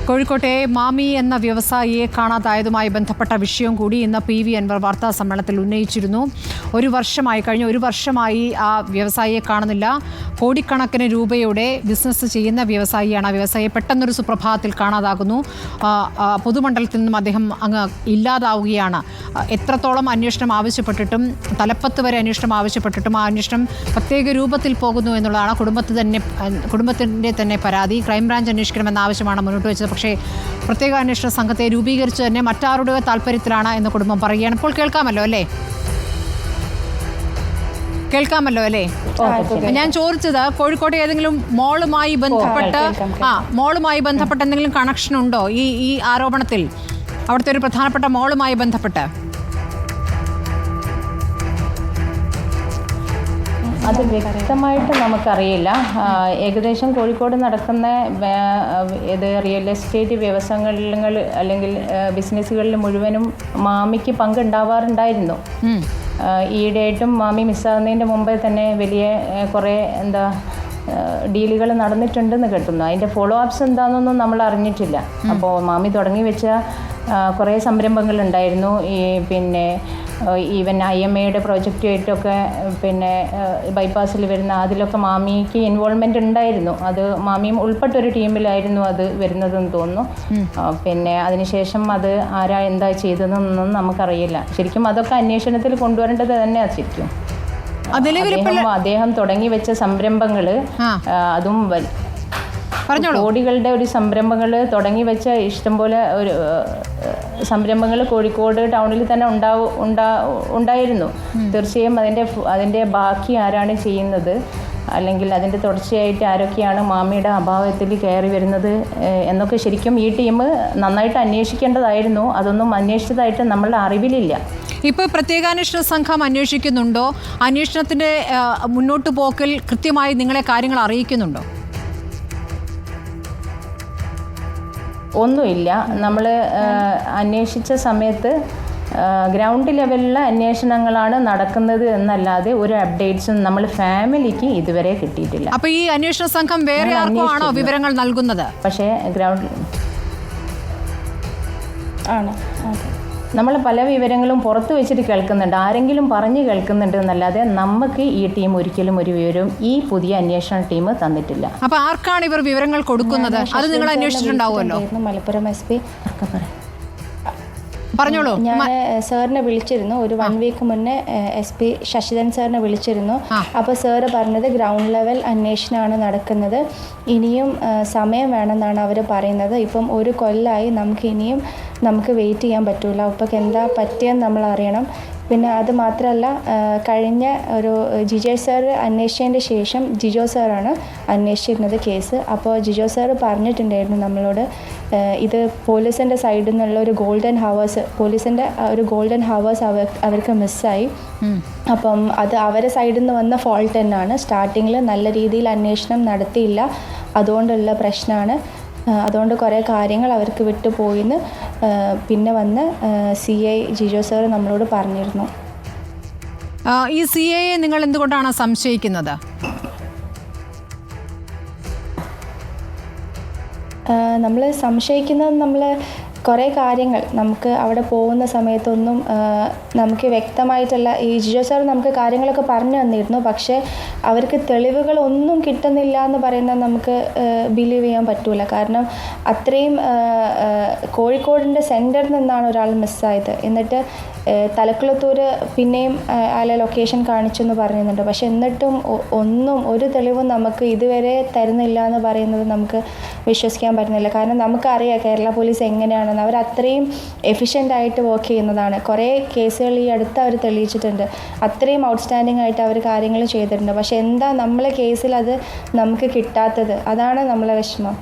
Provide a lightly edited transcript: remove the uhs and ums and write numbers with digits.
കോഴിക്കോട്ടെ മാമി എന്ന വ്യവസായിയെ കാണാതായതുമായി ബന്ധപ്പെട്ട വിഷയം കൂടി ഇന്ന് PV അൻവർ വാർത്താ സമ്മേളനത്തിൽ ഉന്നയിച്ചിരുന്നു. കഴിഞ്ഞ ഒരു വർഷമായി ആ വ്യവസായിയെ കാണുന്നില്ല. കോടിക്കണക്കിന് രൂപയുടെ ബിസിനസ് ചെയ്യുന്ന വ്യവസായിയാണ്. ആ വ്യവസായിയെ പെട്ടെന്നൊരു സുപ്രഭാതത്തിൽ കാണാതാകുന്നു. പൊതുമണ്ഡലത്തിൽ നിന്നും അദ്ദേഹം അങ്ങ് ഇല്ലാതാവുകയാണ്. എത്രത്തോളം അന്വേഷണം ആവശ്യപ്പെട്ടിട്ടും തലപ്പത്ത് വരെ അന്വേഷണം ആവശ്യപ്പെട്ടിട്ടും ആ അന്വേഷണം പ്രത്യേക രൂപത്തിൽ പോകുന്നു എന്നുള്ളതാണ് കുടുംബത്തിൻ്റെ തന്നെ പരാതി. ക്രൈംബ്രാഞ്ച് അന്വേഷിക്കണമെന്ന ആവശ്യമാണ് മുന്നോട്ട് വെച്ചത്. പക്ഷേ പ്രത്യേക അന്വേഷണ സംഘത്തെ രൂപീകരിച്ച് തന്നെ മറ്റാരുടെ താല്പര്യത്തിലാണ് എന്ന് കുടുംബം പറയുകയാണ്. ഇപ്പോൾ കേൾക്കാമല്ലോ അല്ലേ? ഞാൻ ചോദിച്ചത് കോഴിക്കോട്ടെ ഏതെങ്കിലും മോളുമായി ബന്ധപ്പെട്ട് എന്തെങ്കിലും കണക്ഷൻ ഉണ്ടോ ഈ ആരോപണത്തിൽ? അവിടുത്തെ ഒരു പ്രധാനപ്പെട്ട മോളുമായി ബന്ധപ്പെട്ട് അത് വ്യക്തമായിട്ട് നമുക്കറിയില്ല. ഏകദേശം കോഴിക്കോട് നടക്കുന്ന ഇത് റിയൽ എസ്റ്റേറ്റ് വ്യവസായങ്ങൾ അല്ലെങ്കിൽ ബിസിനസ്സുകളിൽ മുഴുവനും മാമിക്ക് പങ്കുണ്ടാവാറുണ്ടായിരുന്നു. ഈയിടെയായിട്ടും മാമി മിസ്സാകുന്നതിൻ്റെ മുമ്പേ തന്നെ വലിയ കുറേ ഡീലുകൾ നടന്നിട്ടുണ്ടെന്ന് കേട്ടുന്നു. അതിൻ്റെ ഫോളോ അപ്സ് എന്താണെന്നൊന്നും നമ്മൾ അറിഞ്ഞിട്ടില്ല. അപ്പോൾ മാമി തുടങ്ങി വെച്ച കുറേ സംരംഭങ്ങളുണ്ടായിരുന്നു. ഈവൻ IMAയുടെ പ്രോജക്റ്റുമായിട്ടൊക്കെ ബൈപ്പാസിൽ വരുന്ന അതിലൊക്കെ മാമിക്ക് ഇൻവോൾവ്മെൻ്റ് ഉണ്ടായിരുന്നു. അത് മാമിയും ഉൾപ്പെട്ടൊരു ടീമിലായിരുന്നു അത് വരുന്നതെന്ന് തോന്നുന്നു. അതിനുശേഷം അത് ആരാ എന്താ ചെയ്തതെന്നൊന്നും നമുക്കറിയില്ല. ശരിക്കും അതൊക്കെ അന്വേഷണത്തിൽ കൊണ്ടുവരേണ്ടത് തന്നെയാണ് ശരിക്കും. അദ്ദേഹം തുടങ്ങി വെച്ച സംരംഭങ്ങൾ അതും കോടികളുടെ ഒരു സംരംഭങ്ങൾ തുടങ്ങി വെച്ച ഇഷ്ടംപോലെ ഒരു സംരംഭങ്ങൾ കോഴിക്കോട് ടൗണിൽ തന്നെ ഉണ്ടായിരുന്നു. തീർച്ചയായും അതിൻ്റെ ബാക്കി ആരാണ് ചെയ്യുന്നത്, അല്ലെങ്കിൽ അതിൻ്റെ തുടർച്ചയായിട്ട് ആരൊക്കെയാണ് മാമിയുടെ അഭാവത്തിൽ കയറി വരുന്നത് എന്നൊക്കെ ശരിക്കും ഈ ടീം നന്നായിട്ട് അന്വേഷിക്കേണ്ടതായിരുന്നു. അതൊന്നും അന്വേഷിച്ചതായിട്ട് നമ്മളുടെ അറിവിലില്ല. ഇപ്പോൾ പ്രത്യേകാന്വേഷണ സംഘം അന്വേഷിക്കുന്നുണ്ടോ? അന്വേഷണത്തിൻ്റെ മുന്നോട്ട് പോക്കിൽ കൃത്യമായി നിങ്ങളെ കാര്യങ്ങൾ അറിയിക്കുന്നുണ്ടോ? ഒന്നുമില്ല. നമ്മൾ അന്വേഷിച്ച സമയത്ത് ഗ്രൗണ്ട് ലെവലിലെ അന്വേഷണങ്ങളാണ് നടക്കുന്നത് എന്നല്ലാതെ ഒരു അപ്ഡേറ്റ്സും നമ്മൾ ഫാമിലിക്ക് ഇതുവരെ കിട്ടിയിട്ടില്ല. അപ്പോൾ ഈ അന്വേഷണ സംഘം വേറെ ആർക്കാണോ വിവരങ്ങൾ നൽകുന്നത്? പക്ഷേ ഗ്രൗണ്ട് ആണ്. നമ്മൾ പല വിവരങ്ങളും പുറത്ത് വെച്ചിട്ട് കേൾക്കുന്നുണ്ട്, ആരെങ്കിലും പറഞ്ഞു കേൾക്കുന്നുണ്ട് എന്നല്ലാതെ നമുക്ക് ഈ ടീം ഒരിക്കലും ഒരു വിവരവും ഈ പുതിയ അന്വേഷണ ടീം തന്നിട്ടില്ല. അപ്പോൾ ആർക്കാണ് ഇവർ വിവരങ്ങൾ കൊടുക്കുന്നത്? അത് നിങ്ങൾ അന്വേഷിച്ചിട്ടുണ്ടാവുമല്ലോ. മലപ്പുറം SP പറഞ്ഞോളൂ. ഞാൻ സാറിനെ വിളിച്ചിരുന്നു. ഒരു 1 വീക്ക് മുന്നേ SP ശശിധരൻ സാറിനെ വിളിച്ചിരുന്നു. അപ്പോൾ സാറ് പറഞ്ഞത് ഗ്രൗണ്ട് ലെവൽ അന്വേഷണമാണ് നടക്കുന്നത്, ഇനിയും സമയം വേണമെന്നാണ് അവർ പറയുന്നത്. ഇപ്പം 1 കൊല്ലമായി, നമുക്ക് വെയിറ്റ് ചെയ്യാൻ പറ്റില്ല. ഇപ്പം എന്താ പറ്റിയെന്ന് നമ്മൾ അറിയണം. പിന്നെ അത് മാത്രമല്ല, കഴിഞ്ഞ ഒരു ജിജോ സാർ അന്വേഷിച്ചതിൻ്റെ ശേഷം ജിജോ സാറാണ് അന്വേഷിച്ചിരുന്നത് കേസ്. അപ്പോൾ ജിജോ സാർ പറഞ്ഞിട്ടുണ്ടായിരുന്നു നമ്മളോട്, ഇത് പോലീസിൻ്റെ സൈഡിൽ നിന്നുള്ള ഒരു ഗോൾഡൻ ഹവേഴ്സ് അവർക്ക് മിസ്സായി. അപ്പം അത് അവരെ സൈഡിൽ നിന്ന് വന്ന ഫോൾട്ട് തന്നെയാണ്. സ്റ്റാർട്ടിങ്ങിൽ നല്ല രീതിയിൽ അന്വേഷണം നടത്തിയില്ല, അതുകൊണ്ടുള്ള പ്രശ്നമാണ്. അതുകൊണ്ട് കുറേ കാര്യങ്ങൾ അവർക്ക് വിട്ടുപോയിന്ന് പിന്നെ വന്ന് CI ജിജോ സാർ നമ്മളോട് പറഞ്ഞിരുന്നു. ഈ CIയെ നിങ്ങൾ എന്തുകൊണ്ടാണ് സംശയിക്കുന്നത്? നമ്മൾ സംശയിക്കുന്നത് കുറേ കാര്യങ്ങൾ നമുക്ക് അവിടെ പോകുന്ന സമയത്തൊന്നും നമുക്ക് വ്യക്തമായിട്ടുള്ള ഈ ജിജോ സാർ നമുക്ക് കാര്യങ്ങളൊക്കെ പറഞ്ഞു തന്നിരുന്നു. പക്ഷേ അവർക്ക് തെളിവുകളൊന്നും കിട്ടുന്നില്ല എന്ന് പറയുന്നത് നമുക്ക് ബിലീവ് ചെയ്യാൻ പറ്റില്ല. കാരണം അത്രയും കോഴിക്കോടിൻ്റെ സെൻറ്ററിൽ നിന്നാണ് ഒരാൾ മിസ്സായത്. എന്നിട്ട് തലക്കുളത്തൂർ പിന്നെയും അയാളെ ലൊക്കേഷൻ കാണിച്ചെന്ന് പറയുന്നുണ്ട്. പക്ഷെ എന്നിട്ടും ഒരു തെളിവും നമുക്ക് ഇതുവരെ തരുന്നില്ല എന്ന് പറയുന്നത് നമുക്ക് വിശ്വസിക്കാൻ പറ്റുന്നില്ല. കാരണം നമുക്കറിയാം കേരള പോലീസ് എങ്ങനെയാണെന്ന്. അവർ അത്രയും എഫിഷ്യൻ്റായിട്ട് വർക്ക് ചെയ്യുന്നതാണ്. കുറേ കേസുകൾ ഈ അടുത്ത് അവർ തെളിയിച്ചിട്ടുണ്ട്. അത്രയും ഔട്ട്സ്റ്റാൻഡിംഗ് ആയിട്ട് അവർ കാര്യങ്ങൾ ചെയ്തിട്ടുണ്ട്. പക്ഷെ എന്താ നമ്മളെ കേസിൽ അത് നമുക്ക് കിട്ടാത്തത്? അതാണ് നമ്മളെ വിഷമം.